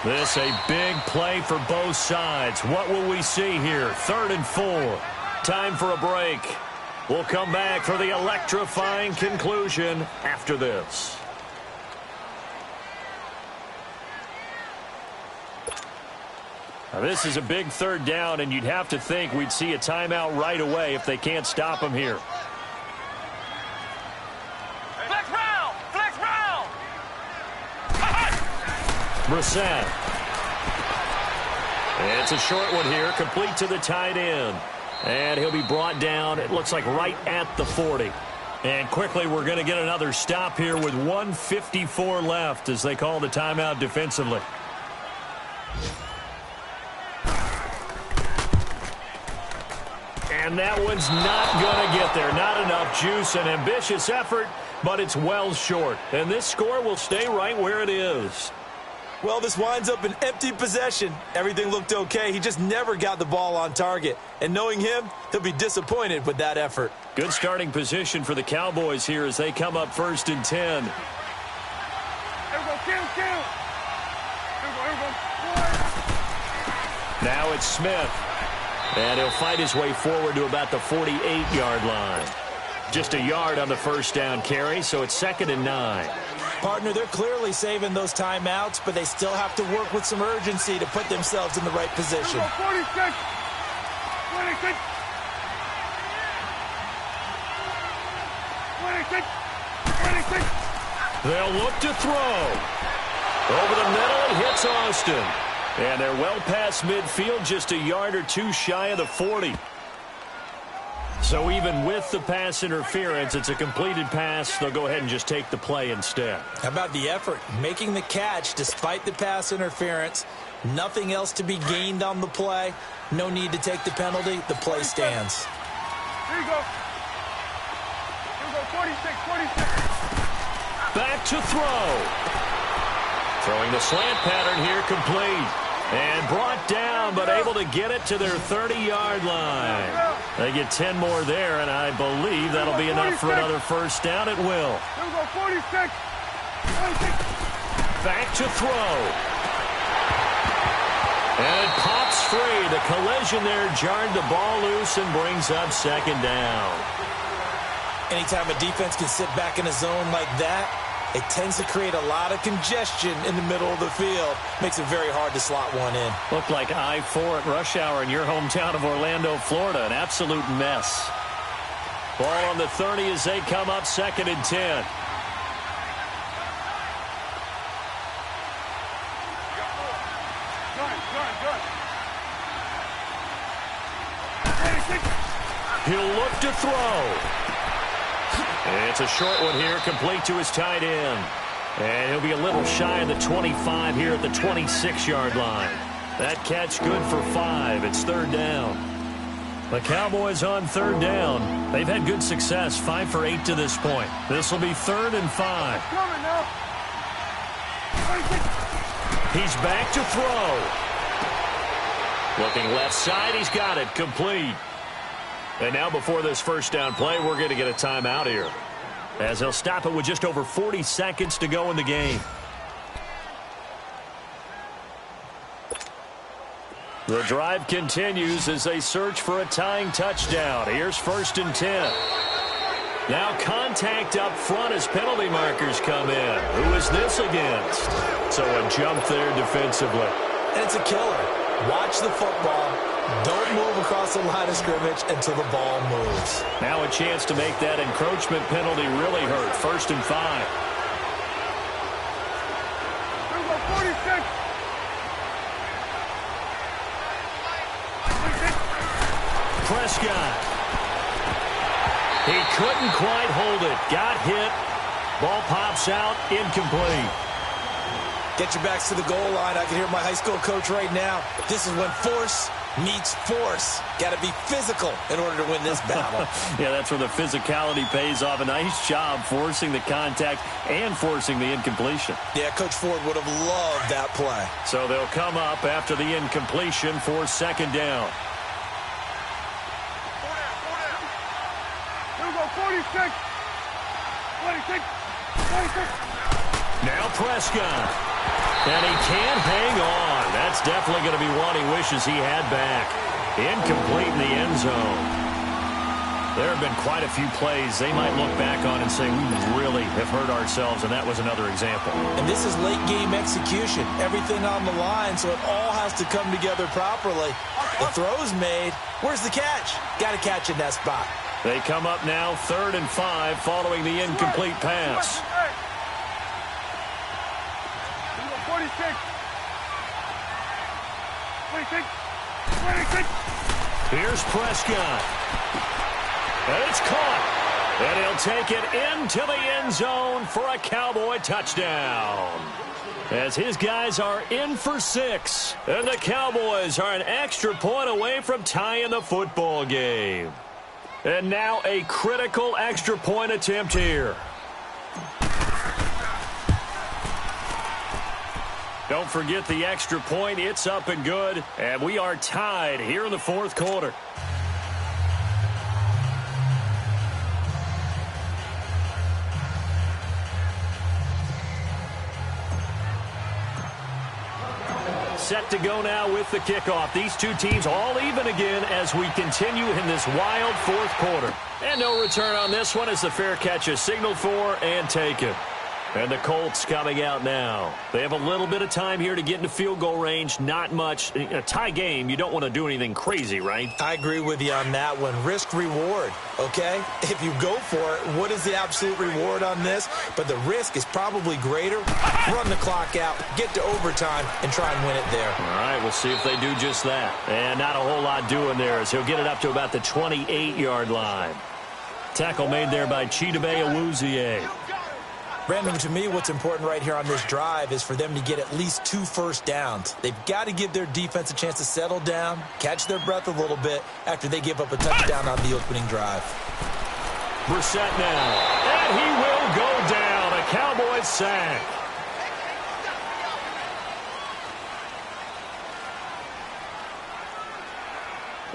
This a big play for both sides. What will we see here? 3rd and 4. Time for a break. We'll come back for the electrifying conclusion after this. Now, this is a big 3rd down, and you'd have to think we'd see a timeout right away if they can't stop him here. Flex round! Flex round! Brissett. It's a short one here, complete to the tight end. And he'll be brought down, it looks like right at the 40. And quickly we're going to get another stop here with 1:54 left as they call the timeout defensively. And that one's not going to get there. Not enough juice. An ambitious effort, but it's well short. And this score will stay right where it is. Well, this winds up an empty possession. Everything looked okay. He just never got the ball on target. And knowing him, he'll be disappointed with that effort. Good starting position for the Cowboys here as they come up 1st and 10. Here we go, kill! Here we go. Now it's Smith. And he'll fight his way forward to about the 48-yard line. Just a yard on the 1st down carry, so it's 2nd and 9. Partner, they're clearly saving those timeouts, but they still have to work with some urgency to put themselves in the right position. 46! 26! 26! 26! They'll look to throw. Over the middle, it hits Austin. And they're well past midfield, just a yard or two shy of the 40. So even with the pass interference, it's a completed pass. They'll go ahead and just take the play instead. How about the effort? Making the catch despite the pass interference. Nothing else to be gained on the play. No need to take the penalty. The play stands. Here you go. Here we go, 46. Back to throw. Throwing the slant pattern here, complete. And brought down, but able to get it to their 30-yard line. They get 10 more there, and I believe that'll be enough for another 1st down. It will. Here we go, 46. Back to throw. And it pops free. The collision there jarred the ball loose and brings up 2nd down. Anytime a defense can sit back in a zone like that, it tends to create a lot of congestion in the middle of the field. Makes it very hard to slot one in. Looked like I-4 at rush hour in your hometown of Orlando, Florida. An absolute mess. Ball on the 30 as they come up 2nd and 10. He'll look to throw. It's a short one here, complete to his tight end. And he'll be a little shy of the 25 here at the 26-yard line. That catch good for 5. It's 3rd down. The Cowboys on 3rd down. They've had good success, 5 for 8 to this point. This will be 3rd and 5. He's back to throw. Looking left side, he's got it, complete. And now before this first down play, we're going to get a timeout here, as they'll stop it with just over 40 seconds to go in the game. The drive continues as they search for a tying touchdown. Here's 1st and 10. Now contact up front as penalty markers come in. Who is this against? So a jump there defensively. And it's a killer. Watch the football. Don't move across the line of scrimmage until the ball moves. Now a chance to make that encroachment penalty really hurt. 1st and 5. 46. Prescott. He couldn't quite hold it. Got hit. Ball pops out. Incomplete. Get your backs to the goal line. I can hear my high school coach right now. This is when force meets force. Got to be physical in order to win this battle. Yeah, that's where the physicality pays off. A nice job forcing the contact and forcing the incompletion. Yeah, Coach Ford would have loved that play. So they'll come up after the incompletion for 2nd down. 46. 26. 26. Now Prescott. And he can't hang on. That's definitely going to be one he wishes he had back. Incomplete in the end zone. There have been quite a few plays they might look back on and say, we really have hurt ourselves, and that was another example. And this is late game execution. Everything on the line, so it all has to come together properly. The throw's made. Where's the catch? Got to catch in that spot. They come up now 3rd and 5 following the incomplete pass. 46. 26. 26. Here's Prescott. And it's caught. And he'll take it into the end zone for a Cowboy touchdown. As his guys are in for 6. And the Cowboys are an extra point away from tying the football game. And now a critical extra point attempt here. Don't forget the extra point. It's up and good. And we are tied here in the 4th quarter. Set to go now with the kickoff. These two teams all even again as we continue in this wild 4th quarter. And no return on this one as the fair catch is signaled for and taken. And the Colts coming out now. They have a little bit of time here to get into field goal range. Not much. In a tie game, you don't want to do anything crazy, right? I agree with you on that one. Risk reward, okay? If you go for it, what is the absolute reward on this? But the risk is probably greater. Run the clock out, get to overtime, and try and win it there. All right, we'll see if they do just that. And not a whole lot doing there as he'll get it up to about the 28-yard line. Tackle made there by Chidobe Awuzie. Brandon, to me, what's important right here on this drive is for them to get at least 2 first downs. They've got to give their defense a chance to settle down, catch their breath a little bit after they give up a touchdown on the opening drive. Brissett now. And he will go down. A Cowboys sack.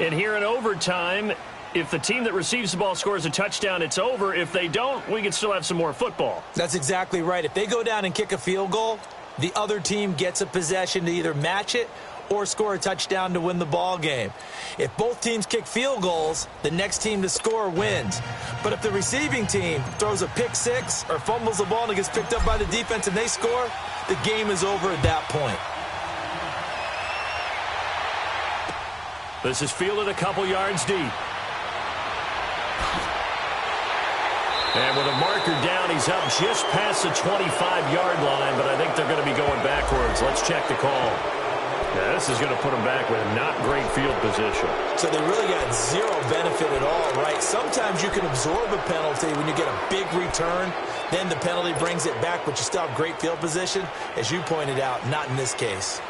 And here in overtime, if the team that receives the ball scores a touchdown, it's over. If they don't, we can still have some more football. That's exactly right. If they go down and kick a field goal, the other team gets a possession to either match it or score a touchdown to win the ball game. If both teams kick field goals, the next team to score wins. But if the receiving team throws a pick six or fumbles the ball and it gets picked up by the defense and they score, the game is over at that point. This is fielded a couple yards deep. And with a marker down, he's up just past the 25-yard line, but I think they're going to be going backwards. Let's check the call. Yeah, this is going to put them back with not great field position. So they really got zero benefit at all, right? Sometimes you can absorb a penalty when you get a big return. Then the penalty brings it back, but you still have great field position. As you pointed out, not in this case.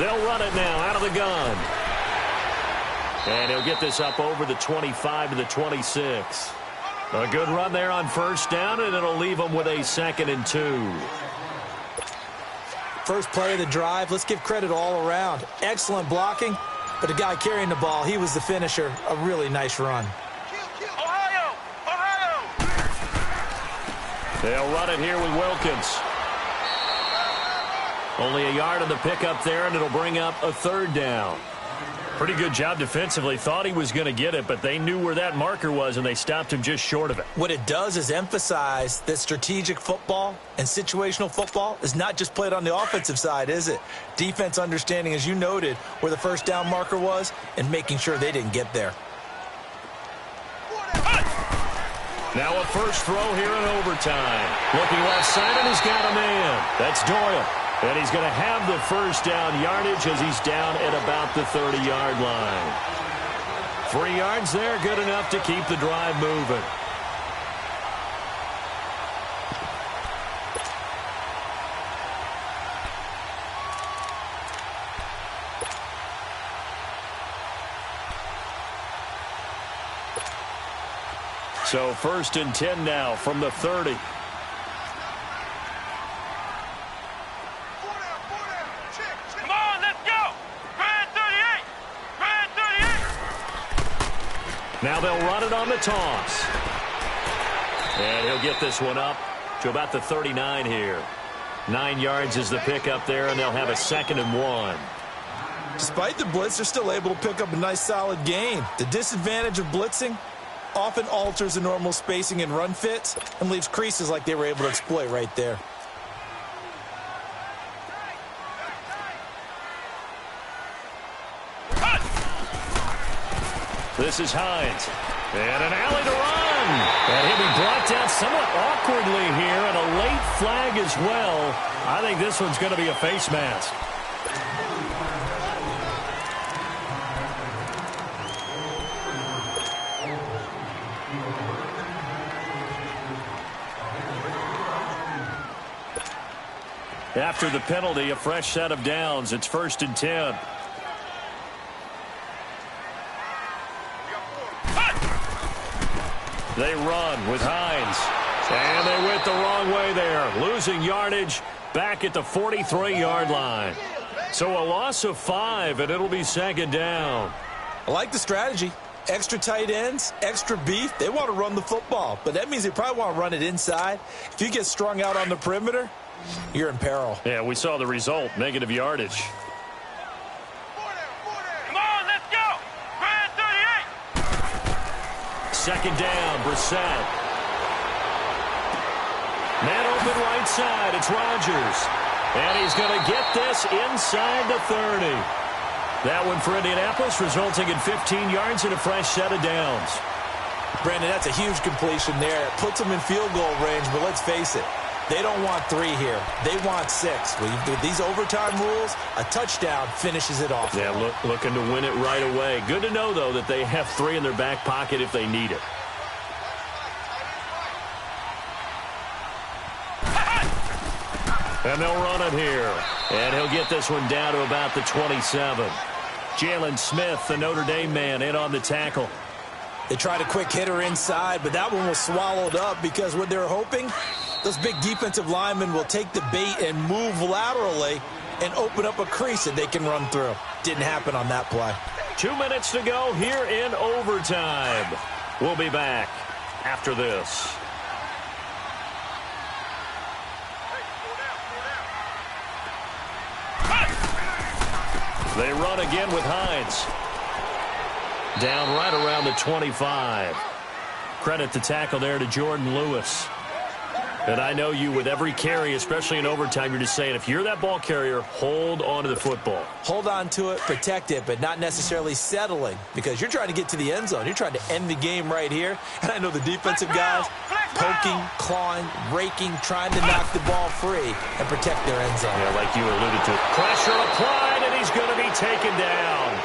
They'll run it now out of the gun. And he'll get this up over the 25 to the 26. A good run there on first down, and it'll leave them with a 2nd and 2. First play of the drive, let's give credit all around. Excellent blocking, but the guy carrying the ball, he was the finisher. A really nice run. Ohio! Ohio! They'll run it here with Wilkins. Only a yard on the pickup there, and it'll bring up a 3rd down. Pretty good job defensively. Thought he was going to get it, but they knew where that marker was, and they stopped him just short of it. What it does is emphasize that strategic football and situational football is not just played on the offensive side, is it? Defense understanding, as you noted, where the first down marker was and making sure they didn't get there. Now a first throw here in overtime. Looking left side, and he's got a man. That's Doyle. And he's going to have the first down yardage as he's down at about the 30-yard line. 3 yards there, good enough to keep the drive moving. So 1st and 10 now from the 30. Now they'll run it on the toss. And he'll get this one up to about the 39 here. 9 yards is the pickup there, and they'll have a 2nd and 1. Despite the blitz, they're still able to pick up a nice solid gain. The disadvantage of blitzing often alters the normal spacing and run fits and leaves creases like they were able to exploit right there. This is Hines. And an alley to run. And he'll be brought down somewhat awkwardly here, and a late flag as well. I think this one's going to be a face mask. After the penalty, a fresh set of downs. It's 1st and 10. They run with Hines. And they went the wrong way there. Losing yardage back at the 43-yard line. So a loss of 5, and it'll be 2nd down. I like the strategy. Extra tight ends, extra beef. They want to run the football, but that means they probably want to run it inside. If you get strung out on the perimeter, you're in peril. Yeah, we saw the result, negative yardage. Come on, let's go! Grand 38! 2nd down, Brissett. Man open right side, it's Rodgers. And he's going to get this inside the 30. That one for Indianapolis, resulting in 15 yards and a fresh set of downs. Brandon, that's a huge completion there. It puts them in field goal range, but let's face it, they don't want 3 here. They want 6. With these overtime rules, a touchdown finishes it off. Yeah, looking to win it right away. Good to know, though, that they have 3 in their back pocket if they need it. And they'll run it here. And he'll get this one down to about the 27. Jalen Smith, the Notre Dame man, in on the tackle. They tried a quick hitter inside, but that one was swallowed up because what they're hoping, those big defensive linemen will take the bait and move laterally and open up a crease that they can run through. Didn't happen on that play. 2 minutes to go here in overtime. We'll be back after this. They run again with Hines. Down right around the 25. Credit the tackle there to Jordan Lewis. And I know you, with every carry, especially in overtime, you're just saying, if you're that ball carrier, hold on to the football. Hold on to it, protect it, but not necessarily settling, because you're trying to get to the end zone. You're trying to end the game right here. And I know the defensive guys poking, clawing, raking, trying to knock the ball free and protect their end zone. Yeah, like you alluded to. Pressure applied, and he's going to be taken down.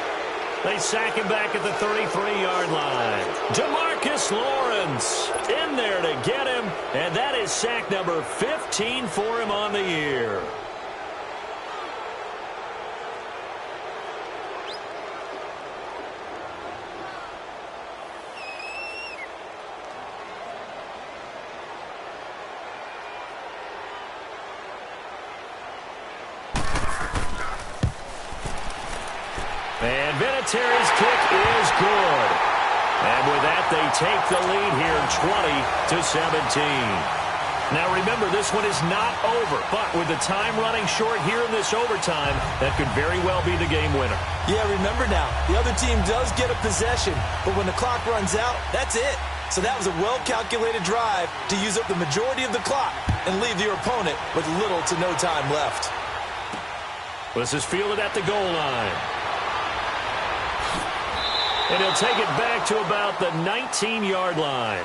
They sack him back at the 33-yard line. DeMarcus Lawrence in there to get him, and that is sack number 15 for him on the year. And Vinatieri's kick is good. And with that, they take the lead here 20-17. Now remember, this one is not over, but with the time running short here in this overtime, that could very well be the game winner. Yeah, remember now, the other team does get a possession, but when the clock runs out, that's it. So that was a well-calculated drive to use up the majority of the clock and leave your opponent with little to no time left. This is fielded at the goal line. And he'll take it back to about the 19-yard line.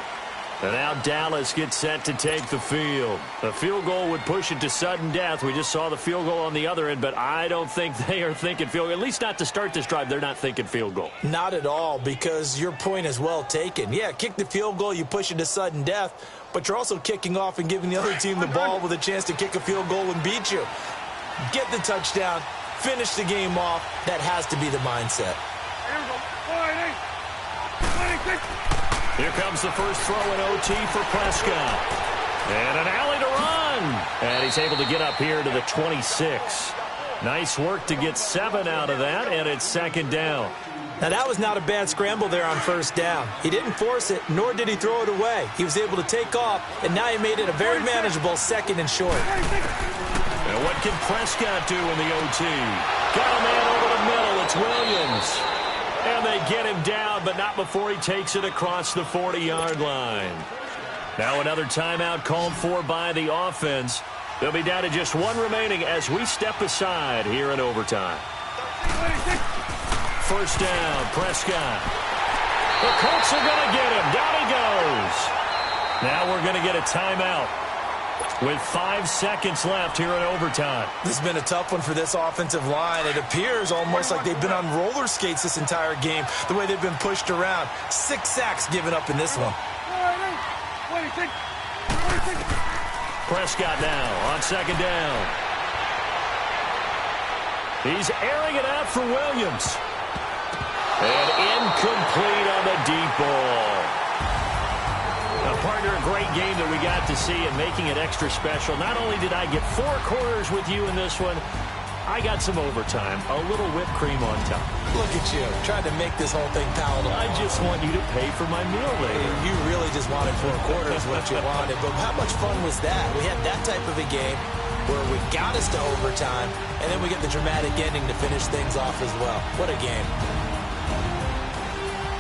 And now Dallas gets set to take the field. A field goal would push it to sudden death. We just saw the field goal on the other end, but I don't think they are thinking field goal. At least not to start this drive. They're not thinking field goal. Not at all, because your point is well taken. Yeah, kick the field goal, you push it to sudden death, but you're also kicking off and giving the other team the ball with a chance to kick a field goal and beat you. Get the touchdown, finish the game off. That has to be the mindset. Here comes the first throw in OT for Prescott. And an alley to run. And he's able to get up here to the 26. Nice work to get 7 out of that, and it's second down. Now, that was not a bad scramble there on first down. He didn't force it, nor did he throw it away. He was able to take off, and now he made it a very manageable second and short. And what can Prescott do in the OT? Got a man over the middle. It's Williams. And they get him down, but not before he takes it across the 40-yard line. Now another timeout called for by the offense. They'll be down to just one remaining as we step aside here in overtime. First down, Prescott. The Colts are going to get him. Down he goes. Now we're going to get a timeout with 5 seconds left here in overtime. This has been a tough one for this offensive line. It appears almost like they've been on roller skates this entire game, the way they've been pushed around. 6 sacks given up in this one. Prescott now on second down. He's airing it out for Williams. And incomplete on the deep ball. Partner, a great game that we got to see and making it extra special. Not only did I get 4 quarters with you in this one, I got some overtime, a little whipped cream on top. Look at you, trying to make this whole thing palatable. I just want you to pay for my meal later. You really just wanted 4 quarters what you wanted, but how much fun was that? We had that type of a game where we got us to overtime, and then we get the dramatic ending to finish things off as well. What a game.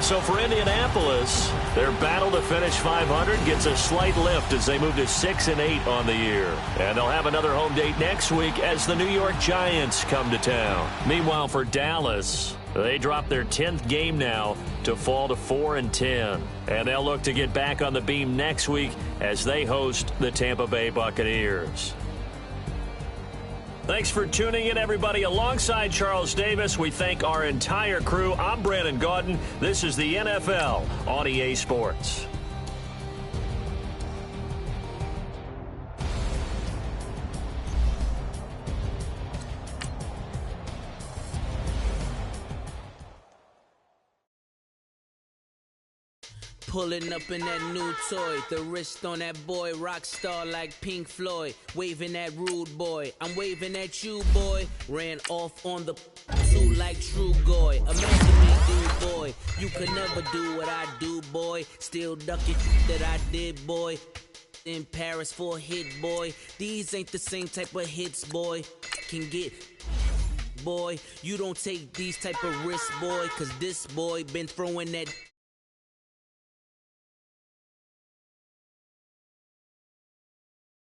So for Indianapolis, their battle to finish 500 gets a slight lift as they move to 6-8 on the year. And they'll have another home date next week as the New York Giants come to town. Meanwhile, for Dallas, they drop their 10th game now to fall to 4-10. And they'll look to get back on the beam next week as they host the Tampa Bay Buccaneers. Thanks for tuning in, everybody. Alongside Charles Davis, we thank our entire crew. I'm Brandon Gaudin. This is the NFL on EA Sports. Pulling up in that new toy, the wrist on that boy, rock star like Pink Floyd, waving at rude boy, I'm waving at you boy, ran off on the suit like True Goy, imagine me dude boy, you could never do what I do boy, still ducking that I did boy, in Paris for a hit boy, these ain't the same type of hits boy, can get boy, you don't take these type of risks boy, cause this boy been throwing that